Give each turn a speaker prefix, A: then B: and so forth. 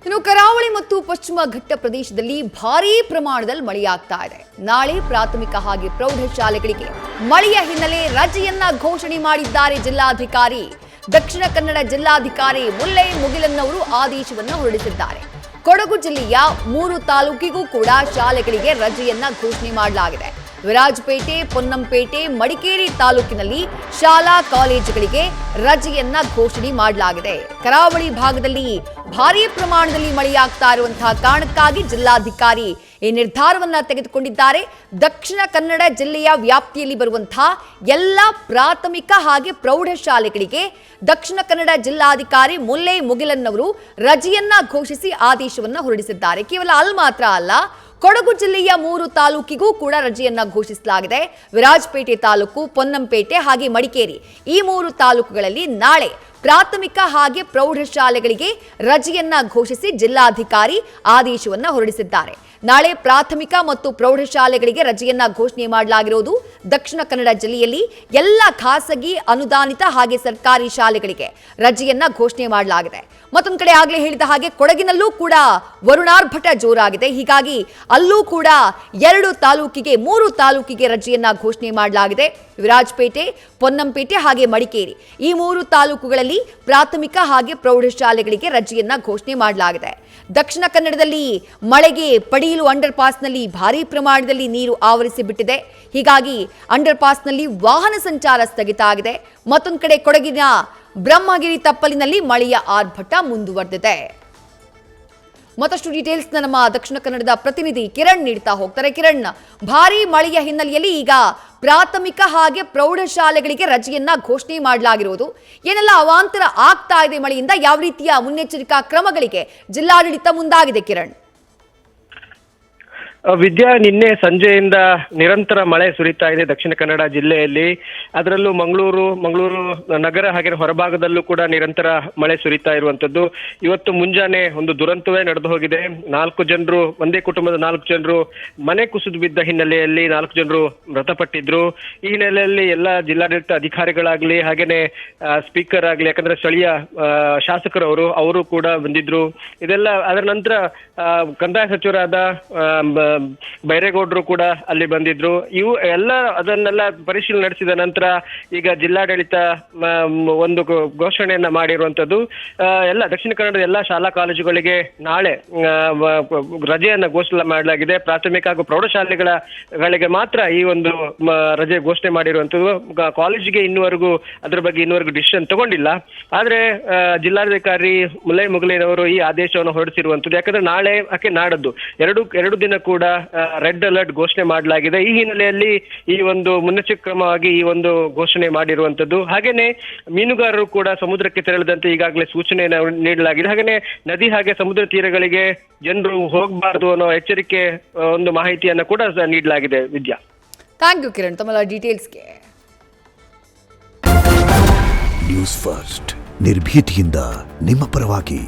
A: ಇನ್ನು ಕರಾವಳಿ ಮತ್ತು ಪಶ್ಚಿಮ ಘಟ್ಟ ಪ್ರದೇಶದಲ್ಲಿ ಭಾರೀ ಪ್ರಮಾಣದಲ್ಲಿ ಮಳೆಯಾಗ್ತಾ ಇದೆ. ನಾಳೆ ಪ್ರಾಥಮಿಕ ಹಾಗೂ ಪ್ರೌಢಶಾಲೆಗಳಿಗೆ ಮಳೆಯ ಹಿನ್ನೆಲೆ ರಜೆಯನ್ನ ಘೋಷಣೆ ಮಾಡಿದ್ದಾರೆ ಜಿಲ್ಲಾಧಿಕಾರಿ. ದಕ್ಷಿಣ ಕನ್ನಡ ಜಿಲ್ಲಾಧಿಕಾರಿ ಮುಲ್ಲೈ ಮುಗಿಲನ್ ಅವರು ಆದೇಶವನ್ನು ಹೊರಡಿಸಿದ್ದಾರೆ. ಕೊಡಗು ಜಿಲ್ಲೆಯ 3 ತಾಲೂಕಿಗೂ ಕೂಡ ಶಾಲೆಗಳಿಗೆ ರಜೆಯನ್ನ ಘೋಷಣೆ ಮಾಡಲಾಗಿದೆ. ವಿರಾಜಪೇಟೆ, ಪೊನ್ನಂಪೇಟೆ, ಮಡಿಕೇರಿ ತಾಲೂಕಿನಲ್ಲಿ ಶಾಲಾ ಕಾಲೇಜುಗಳಿಗೆ ರಜೆಯನ್ನ ಘೋಷಣೆ ಮಾಡಲಾಗಿದೆ. ಕರಾವಳಿ ಭಾಗದಲ್ಲಿ ಭಾರೀ ಪ್ರಮಾಣದಲ್ಲಿ ಮಳೆಯಾಗ್ತಾ ಇರುವಂತಹ ಕಾರಣಕ್ಕಾಗಿ ಜಿಲ್ಲಾಧಿಕಾರಿ ಈ ನಿರ್ಧಾರವನ್ನ ತೆಗೆದುಕೊಂಡಿದ್ದಾರೆ. ದಕ್ಷಿಣ ಕನ್ನಡ ಜಿಲ್ಲೆಯ ವ್ಯಾಪ್ತಿಯಲ್ಲಿ ಬರುವಂತಹ ಎಲ್ಲ ಪ್ರಾಥಮಿಕ ಹಾಗೆ ಪ್ರೌಢಶಾಲೆಗಳಿಗೆ ದಕ್ಷಿಣ ಕನ್ನಡ ಜಿಲ್ಲಾಧಿಕಾರಿ ಮುಲ್ಲೈ ಮುಗಿಲನ್ ಅವರು ರಜೆಯನ್ನ ಘೋಷಿಸಿ ಆದೇಶವನ್ನ ಹೊರಡಿಸಿದ್ದಾರೆ. ಕೇವಲ ಅಲ್ಲಿ ಮಾತ್ರ ಅಲ್ಲ, ಕೊಡಗು ಜಿಲ್ಲೆಯ 3 ತಾಲೂಕಿಗೂ ಕೂಡ ರಜೆಯನ್ನ ಘೋಷಿಸಲಾಗಿದೆ. ವಿರಾಜಪೇಟೆ ತಾಲೂಕು, ಪೊನ್ನಂಪೇಟೆ ಹಾಗೆ ಮಡಿಕೇರಿ ಈ 3 ತಾಲೂಕುಗಳಲ್ಲಿ ನಾಳೆ ಪ್ರಾಥಮಿಕ ಹಾಗೆ ಪ್ರೌಢಶಾಲೆಗಳಿಗೆ ರಜೆಯನ್ನ ಘೋಷಿಸಿ ಜಿಲ್ಲಾಧಿಕಾರಿ ಆದೇಶವನ್ನ ಹೊರಡಿಸಿದ್ದಾರೆ. ನಾಳೆ ಪ್ರಾಥಮಿಕ ಮತ್ತು ಪ್ರೌಢಶಾಲೆಗಳಿಗೆ ರಜೆಯನ್ನ ಘೋಷಣೆ ಮಾಡಲಾಗಿರುವುದು. ದಕ್ಷಿಣ ಕನ್ನಡ ಜಿಲ್ಲೆಯಲ್ಲಿ ಎಲ್ಲ ಖಾಸಗಿ, ಅನುದಾನಿತ ಹಾಗೆ ಸರ್ಕಾರಿ ಶಾಲೆಗಳಿಗೆ ರಜೆಯನ್ನ ಘೋಷಣೆ ಮಾಡಲಾಗಿದೆ. ಮತ್ತೊಂದು ಕಡೆ ಆಗಲೇ ಹೇಳಿದ ಹಾಗೆ ಕೊಡಗಿನಲ್ಲೂ ಕೂಡ ವರುಣಾರ್ಭಟ ಜೋರಾಗಿದೆ. ಹೀಗಾಗಿ ಅಲ್ಲೂ ಕೂಡ 2 ತಾಲೂಕಿಗೆ 3 ತಾಲೂಕಿಗೆ ರಜೆಯನ್ನ ಘೋಷಣೆ ಮಾಡಲಾಗಿದೆ. ವಿರಾಜಪೇಟೆ, ಪೊನ್ನಂಪೇಟೆ ಹಾಗೆ ಮಡಿಕೇರಿ ಈ 3 ತಾಲೂಕುಗಳಲ್ಲಿ ಪ್ರಾಥಮಿಕ ಹಾಗೆ ಪ್ರೌಢಶಾಲೆಗಳಿಗೆ ರಜೆಯನ್ನ ಘೋಷಣೆ ಮಾಡಲಾಗಿದೆ. ದಕ್ಷಿಣ ಕನ್ನಡದಲ್ಲಿ ಮಳೆಗೆ ಪಡೀಲು ಅಂಡರ್ ಪಾಸ್ನಲ್ಲಿ ಭಾರೀ ಪ್ರಮಾಣದಲ್ಲಿ ನೀರು ಆವರಿಸಿ ಬಿಟ್ಟಿದೆ. ಹೀಗಾಗಿ ಅಂಡರ್ ಪಾಸ್ನಲ್ಲಿ ವಾಹನ ಸಂಚಾರ ಸ್ಥಗಿತ ಆಗಿದೆ. ಮತ್ತೊಂದು ಕಡೆ ಕೊಡಗಿನ ಬ್ರಹ್ಮಗಿರಿ ತಪ್ಪಲಿನಲ್ಲಿ ಮಳೆಯ ಆರ್ಭಟ ಮುಂದುವರೆದಿದೆ. ಮತ್ತಷ್ಟು ಡೀಟೇಲ್ಸ್ ನಮ್ಮ ದಕ್ಷಿಣ ಕನ್ನಡದ ಪ್ರತಿನಿಧಿ ಕಿರಣ್ ನೀಡ್ತಾ ಹೋಗ್ತಾರೆ. ಕಿರಣ್, ಭಾರೀ ಮಳೆಯ ಹಿನ್ನೆಲೆಯಲ್ಲಿ ಈಗ ಪ್ರಾಥಮಿಕ ಹಾಗೆ ಪ್ರೌಢಶಾಲೆಗಳಿಗೆ ರಜೆಯನ್ನ ಘೋಷಣೆ ಮಾಡಲಾಗಿರುವುದು. ಏನೆಲ್ಲ ಅವಾಂತರ ಆಗ್ತಾ ಇದೆ ಮಳೆಯಿಂದ? ಯಾವ ರೀತಿಯ ಮುನ್ನೆಚ್ಚರಿಕಾ ಕ್ರಮಗಳಿಗೆ ಜಿಲ್ಲಾಡಳಿತ ಮುಂದಾಗಿದೆ ಕಿರಣ್?
B: ವಿದ್ಯಾ, ನಿನ್ನೆ ಸಂಜೆಯಿಂದ ನಿರಂತರ ಮಳೆ ಸುರಿತಾ ಇದೆ ದಕ್ಷಿಣ ಕನ್ನಡ ಜಿಲ್ಲೆಯಲ್ಲಿ. ಅದರಲ್ಲೂ ಮಂಗಳೂರು ನಗರ ಹಾಗೆ ಹೊರಭಾಗದಲ್ಲೂ ಕೂಡ ನಿರಂತರ ಮಳೆ ಸುರಿತಾ ಇರುವಂತದ್ದು. ಇವತ್ತು ಮುಂಜಾನೆ ಒಂದು ದುರಂತವೇ ನಡೆದು ಹೋಗಿದೆ. 4 ಜನರು, ಒಂದೇ ಕುಟುಂಬದ 4 ಜನರು ಮನೆ ಕುಸಿದು ಬಿದ್ದ ಹಿನ್ನೆಲೆಯಲ್ಲಿ 4 ಜನರು ಮೃತಪಟ್ಟಿದ್ರು. ಈ ಹಿನ್ನೆಲೆಯಲ್ಲಿ ಎಲ್ಲ ಜಿಲ್ಲಾಡಳಿತ ಅಧಿಕಾರಿಗಳಾಗ್ಲಿ ಹಾಗೇನೆ ಸ್ಪೀಕರ್ ಆಗ್ಲಿ, ಯಾಕಂದ್ರೆ ಸ್ಥಳೀಯ ಶಾಸಕರವರು ಅವರು ಕೂಡ ಬಂದಿದ್ರು. ಇದೆಲ್ಲ ಅದರ ನಂತರ ಕಂದಾಯ ಸಚಿವರಾದ ಬೈರೇಗೌಡರು ಕೂಡ ಅಲ್ಲಿ ಬಂದಿದ್ರು. ಇವು ಎಲ್ಲ ಅದನ್ನೆಲ್ಲ ಪರಿಶೀಲನೆ ನಡೆಸಿದ ನಂತರ ಈಗ ಜಿಲ್ಲಾಡಳಿತ ಒಂದು ಘೋಷಣೆಯನ್ನ ಮಾಡಿರುವಂತದ್ದು. ಎಲ್ಲ ದಕ್ಷಿಣ ಕನ್ನಡದ ಎಲ್ಲ ಶಾಲಾ ಕಾಲೇಜುಗಳಿಗೆ ನಾಳೆ ರಜೆಯನ್ನ ಘೋಷಣೆ ಮಾಡಲಾಗಿದೆ. ಪ್ರಾಥಮಿಕ ಹಾಗೂ ಪ್ರೌಢಶಾಲೆಗಳಿಗೆ ಮಾತ್ರ ಈ ಒಂದು ರಜೆ ಘೋಷಣೆ ಮಾಡಿರುವಂತದ್ದು. ಕಾಲೇಜಿಗೆ ಇನ್ನುವರೆಗೂ ಅದ್ರ ಬಗ್ಗೆ ಇನ್ನುವರೆಗೂ ಡಿಸಿಷನ್ ತಗೊಂಡಿಲ್ಲ. ಆದ್ರೆ ಜಿಲ್ಲಾಧಿಕಾರಿ ಮುಲ್ಲೈ ಮುಗಿಲನ್ ಅವರು ಈ ಆದೇಶವನ್ನು ಹೊರಡಿಸಿರುವಂತದ್ದು. ಯಾಕಂದ್ರೆ ನಾಳೆ ನಾಡದ್ದು ಎರಡು ದಿನ ಕೂಡ ರೆಡ್ ಅಲರ್ಟ್ ಘೋಷಣೆ ಮಾಡಲಾಗಿದೆ. ಈ ಹಿನ್ನೆಲೆಯಲ್ಲಿ ಈ ಒಂದು ಮುನ್ನೆಚ್ಚರಿಕೆ ಕ್ರಮವಾಗಿ ಈ ಒಂದು ಘೋಷಣೆ ಮಾಡಿರುವಂತದ್ದು. ಹಾಗೇನೆ ಮೀನುಗಾರರು ಕೂಡ ಸಮುದ್ರಕ್ಕೆ ತೆರಳದಂತೆ ಈಗಾಗಲೇ ಸೂಚನೆಯನ್ನು ನೀಡಲಾಗಿದೆ. ಹಾಗೇನೆ ನದಿ ಹಾಗೆ ಸಮುದ್ರ ತೀರಗಳಿಗೆ ಜನರು ಹೋಗಬಾರದು ಅನ್ನೋ ಎಚ್ಚರಿಕೆ ಒಂದು ಮಾಹಿತಿಯನ್ನ ಕೂಡ ನೀಡಲಾಗಿದೆ. ವಿದ್ಯಾ,
A: ಥ್ಯಾಂಕ್ ಯು ಕಿರಣ್ ತಮ್ಮ ಡೀಟೇಲ್ಸ್ಗೆ.
C: ನ್ಯೂಸ್ ಫಸ್ಟ್, ನಿರ್ಭೀತಿಯಿಂದ ನಿಮ್ಮ ಪರವಾಗಿ.